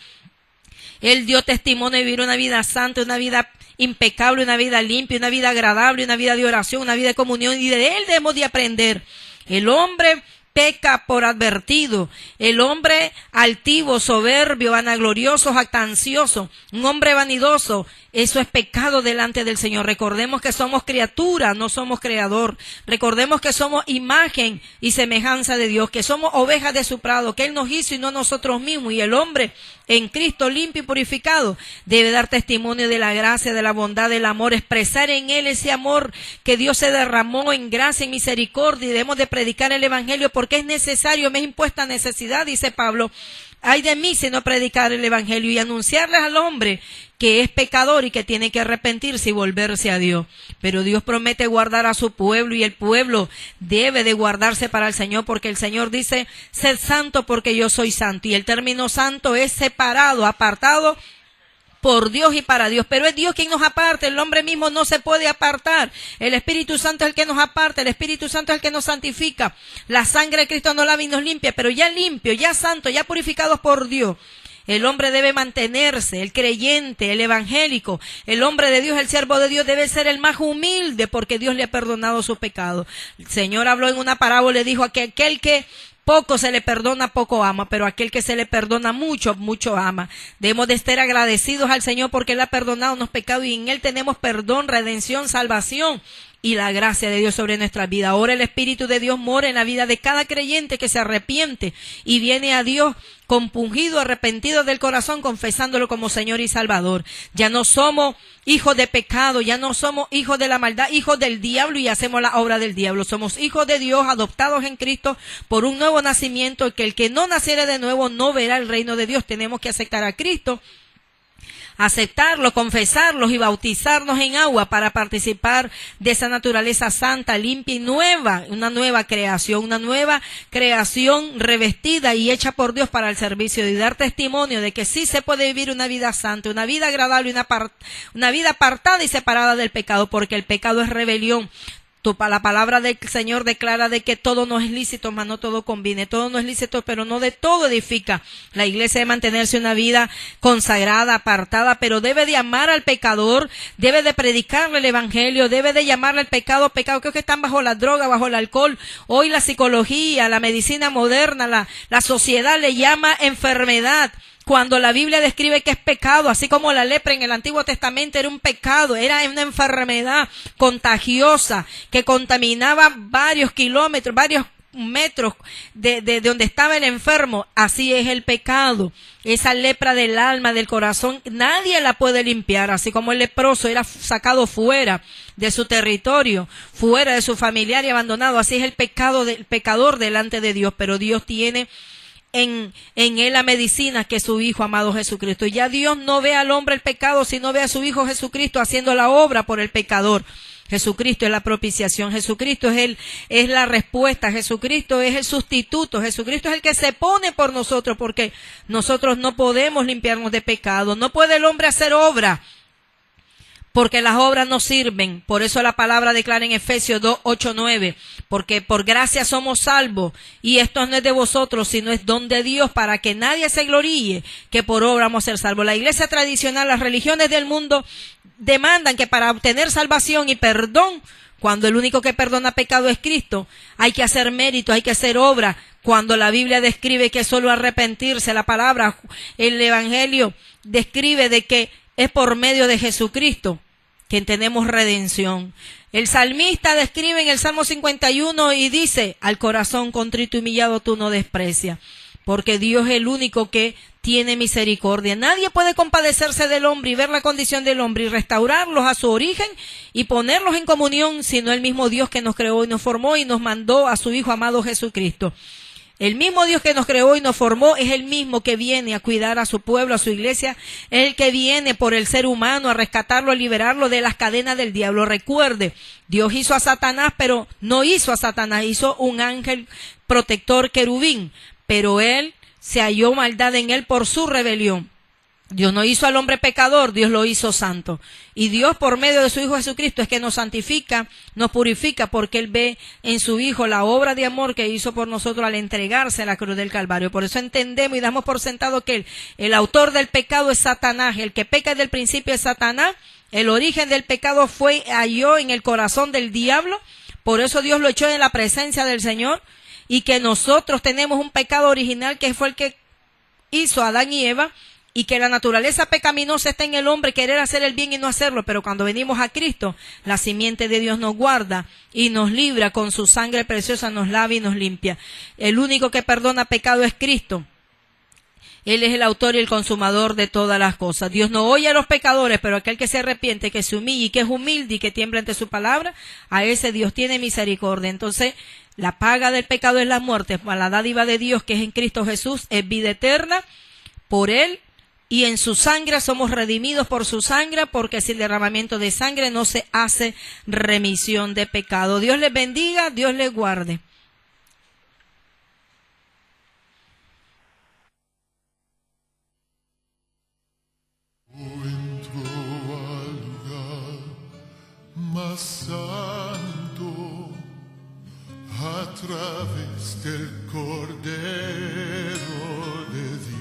Él dio testimonio de vivir una vida santa, una vida impecable, una vida limpia, una vida agradable, una vida de oración, una vida de comunión, y de él debemos de aprender. El hombre peca por advertido. El hombre altivo, soberbio, vanaglorioso, jactancioso, un hombre vanidoso, eso es pecado delante del Señor. Recordemos que somos criaturas, no somos creador. Recordemos que somos imagen y semejanza de Dios, que somos ovejas de su prado, que Él nos hizo y no nosotros mismos. Y el hombre en Cristo limpio y purificado debe dar testimonio de la gracia, de la bondad, del amor, expresar en Él ese amor que Dios se derramó en gracia y misericordia. Y debemos de predicar el Evangelio porque es necesario, me es impuesta necesidad, dice Pablo. Ay de mí si no predicar el Evangelio y anunciarles al hombre que es pecador y que tiene que arrepentirse y volverse a Dios. Pero Dios promete guardar a su pueblo y el pueblo debe de guardarse para el Señor, porque el Señor dice, sed santo porque yo soy santo. Y el término santo es separado, apartado por Dios y para Dios, pero es Dios quien nos aparta, el hombre mismo no se puede apartar, el Espíritu Santo es el que nos aparta, el Espíritu Santo es el que nos santifica, la sangre de Cristo nos lava y nos limpia, pero ya limpio, ya santo, ya purificados por Dios. El hombre debe mantenerse, el creyente, el evangélico, el hombre de Dios, el siervo de Dios debe ser el más humilde porque Dios le ha perdonado su pecado. El Señor habló en una parábola y dijo que aquel que poco se le perdona, poco ama, pero aquel que se le perdona mucho, mucho ama. Debemos de estar agradecidos al Señor porque Él ha perdonado los pecados y en Él tenemos perdón, redención, salvación y la gracia de Dios sobre nuestra vida. Ahora el Espíritu de Dios mora en la vida de cada creyente que se arrepiente y viene a Dios compungido, arrepentido del corazón, confesándolo como Señor y Salvador. Ya no somos hijos de pecado, ya no somos hijos de la maldad, hijos del diablo y hacemos la obra del diablo. Somos hijos de Dios, adoptados en Cristo por un nuevo nacimiento, que el que no naciere de nuevo no verá el reino de Dios. Tenemos que aceptar a Cristo, aceptarlo, confesarlos y bautizarnos en agua para participar de esa naturaleza santa, limpia y nueva, una nueva creación revestida y hecha por Dios para el servicio y dar testimonio de que sí se puede vivir una vida santa, una vida agradable, una vida apartada y separada del pecado, porque el pecado es rebelión. La palabra del Señor declara de que todo no es lícito, mas no todo conviene. Todo no es lícito, pero no de todo edifica. La iglesia debe mantenerse una vida consagrada, apartada, pero debe de amar al pecador, debe de predicarle el evangelio, debe de llamarle al pecado. Creo que están bajo la droga, bajo el alcohol. Hoy la psicología, la medicina moderna, la sociedad le llama enfermedad, cuando la Biblia describe que es pecado, así como la lepra en el Antiguo Testamento era un pecado, era una enfermedad contagiosa que contaminaba varios kilómetros, varios metros de donde estaba el enfermo. Así es el pecado, esa lepra del alma, del corazón, nadie la puede limpiar, así como el leproso era sacado fuera de su territorio, fuera de su familiar y abandonado. Así es el pecado del pecador delante de Dios, pero Dios tiene en él la medicina, que es su Hijo amado Jesucristo. Y ya Dios no ve al hombre el pecado, sino ve a su Hijo Jesucristo haciendo la obra por el pecador. Jesucristo es la propiciación, Jesucristo es la respuesta, Jesucristo es el sustituto, Jesucristo es el que se pone por nosotros, porque nosotros no podemos limpiarnos de pecado. No puede el hombre hacer obra, porque las obras no sirven. Por eso la palabra declara en Efesios 2, 8, 9, porque por gracia somos salvos, y esto no es de vosotros, sino es don de Dios, para que nadie se gloríe que por obra vamos a ser salvos. La iglesia tradicional, las religiones del mundo demandan que para obtener salvación y perdón, cuando el único que perdona pecado es Cristo, hay que hacer mérito, hay que hacer obra, cuando la Biblia describe que es solo arrepentirse. La palabra, el Evangelio describe de que es por medio de Jesucristo que tenemos redención. El salmista describe en el Salmo 51 y dice, al corazón contrito y humillado tú no desprecias, porque Dios es el único que tiene misericordia. Nadie puede compadecerse del hombre y ver la condición del hombre y restaurarlos a su origen y ponerlos en comunión, sino el mismo Dios que nos creó y nos formó y nos mandó a su Hijo amado Jesucristo. El mismo Dios que nos creó y nos formó es el mismo que viene a cuidar a su pueblo, a su iglesia, es el que viene por el ser humano a rescatarlo, a liberarlo de las cadenas del diablo. Recuerde, Dios hizo a Satanás, pero no hizo a Satanás, hizo un ángel protector querubín, pero él se halló maldad en él por su rebelión. Dios no hizo al hombre pecador, Dios lo hizo santo. Y Dios por medio de su Hijo Jesucristo es que nos santifica, nos purifica, porque Él ve en su Hijo la obra de amor que hizo por nosotros al entregarse a la cruz del Calvario. Por eso entendemos y damos por sentado que el autor del pecado es Satanás, el que peca desde el principio es Satanás. El origen del pecado halló en el corazón del diablo, por eso Dios lo echó en la presencia del Señor. y que nosotros tenemos un pecado original que fue el que hizo Adán y Eva, y que la naturaleza pecaminosa está en el hombre, querer hacer el bien y no hacerlo, pero cuando venimos a Cristo, la simiente de Dios nos guarda y nos libra con su sangre preciosa, nos lava y nos limpia. El único que perdona pecado es Cristo. Él es el autor y el consumador de todas las cosas. Dios no oye a los pecadores, pero aquel que se arrepiente, que se humille y que es humilde y que tiembla ante su palabra, a ese Dios tiene misericordia. Entonces, la paga del pecado es la muerte, mas la dádiva de Dios, que es en Cristo Jesús, es vida eterna por Él, y en su sangre somos redimidos por su sangre, porque sin derramamiento de sangre no se hace remisión de pecado. Dios les bendiga, Dios les guarde. Entró al lugar más santo a través del Cordero de Dios.